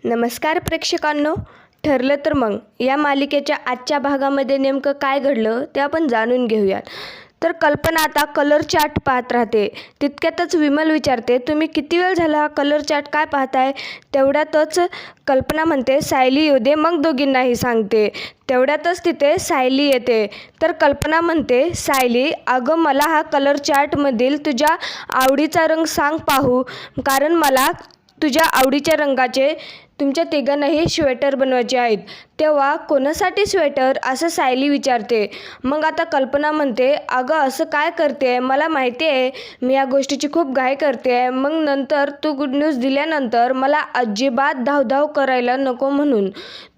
नमस्कार प्रेक्षकांनो, ठरलं तर मग या मालिकेच्या आजच्या भागामध्ये नेमकं काय घडलं ते आपण जाणून घेऊयात. तर कल्पना आता कलर चार्ट पाहत राहते. तितक्यातच विमल विचारते, तुम्ही किती वेळ झाला हा कलर चार्ट काय पाहताय? तेवढ्यातच कल्पना म्हणते, सायली येऊ दे मग दोघींनाही सांगते. तेवढ्यातच तिथे सायली येते. तर कल्पना म्हणते, सायली अगं मला हा कलर चार्टमधील तुझ्या आवडीचा रंग सांग पाहू, कारण मला तुझ्या आवडीच्या रंगाचे तुमच्या तिघांनाही स्वेटर बनवायचे आहेत. तेव्हा कोणासाठी स्वेटर असं सायली विचारते. मग आता कल्पना म्हणते, अगं असं काय करते, मला माहिती आहे मी या गोष्टीची खूप घाई करते. मग नंतर तू गुड न्यूज दिल्यानंतर मला अजिबात धावधाव करायला नको, म्हणून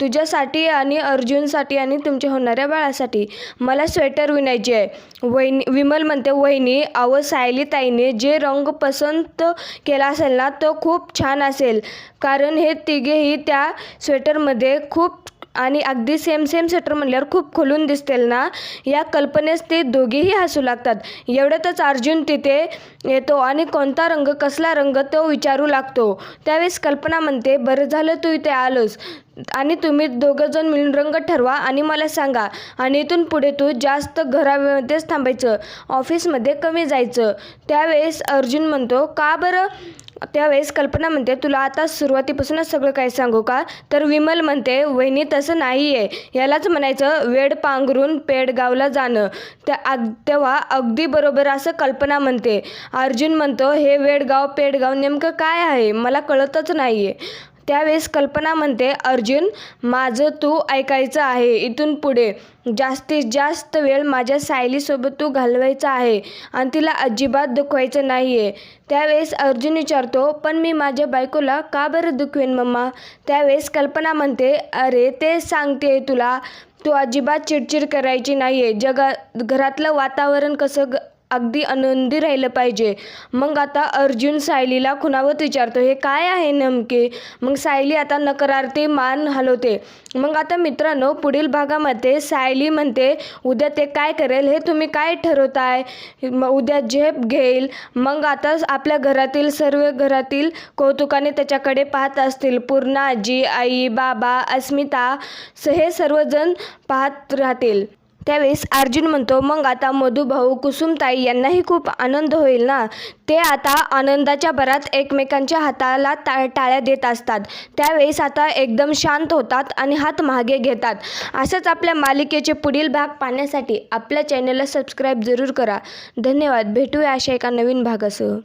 तुझ्यासाठी आणि अर्जुनसाठी आणि तुमच्या होणाऱ्या बाळासाठी मला स्वेटर विणायची आहे. विमल म्हणते, वहिनी अहो सायली ताईने जे रंग पसंत केला असेल ना तो खूप छान असेल, कारण हे तिघेही त्या स्वेटरमध्ये खूप आणि अगदी सेम स्वेटर म्हणल्यावर खूप खुलून दिसतील ना. या कल्पनेस ते दोघेही हसू लागतात. एवढ्यातच अर्जुन तिथे येतो आणि कोणता रंग कसला रंग तो विचारू लागतो. त्यावेळेस कल्पना म्हणते, बरं झालं तू इथे आलोस आणि तुम्ही दोघंजण मिळून रंग ठरवा आणि मला सांगा, आणि इथून पुढे तू जास्त घरामध्येच थांबायचं, ऑफिसमध्ये कमी जायचं. त्यावेळेस अर्जुन म्हणतो, का बरं? त्यावेळेस कल्पना म्हणते, तुला आता सुरुवातीपासूनच सगळं काय सांगू का? तर विमल म्हणते, वहिनी तसं नाही आहे, यालाच म्हणायचं वेड पांघरून पेडगावला जाणं. तेव्हा अगदी बरोबर असं कल्पना म्हणते. अर्जुन म्हणतो, हे वेडगाव पेडगाव नेमकं काय आहे मला कळतच नाही आहे. त्यावेळेस कल्पना म्हणते, अर्जुन माझं तू ऐकायचं आहे. इथून पुढे जास्तीत जास्त वेळ माझ्या सायलीसोबत तू घालवायचा आहे आणि तिला अजिबात दुखवायचं नाही आहे. त्यावेळेस अर्जुन विचारतो, पण मी माझ्या बायकोला का बरं दुखवेन मम्मा? त्यावेळेस कल्पना म्हणते, अरे ते सांगते तुला, तू अजिबात चिडचिड करायची नाही आहे. घरातलं वातावरण कसं अगदी आनंदी राहिलं पाहिजे. मग आता अर्जुन सायलीला खुणावत विचारतो, हे काय आहे नेमके? मग सायली आता नकारार्थी मान हलवते. मग आता मित्रांनो, पुढील भागामध्ये सायली म्हणते, उद्या ते काय करेल हे तुम्ही काय ठरवताय? उद्या झेप घेईल. मग आता आपल्या घरातील कौतुकाने त्याच्याकडे पाहत असतील. पूर्णा आजी, आई, बाबा, अस्मिता हे सर्वजण पाहत राहतील. त्यावेळेस अर्जुन म्हणतो, मग आता मधुभाऊ, कुसुमताई यांनाही खूप आनंद होईल ना. ते आता आनंदाच्या भरात एकमेकांच्या हाताला टाळ्या देत असतात. त्यावेळेस आता एकदम शांत होतात आणि हात मागे घेतात. असंच आपल्या मालिकेचे पुढील भाग पाहण्यासाठी आपल्या चॅनलला सबस्क्राईब जरूर करा. धन्यवाद. भेटूया अशा एका नवीन भागासह.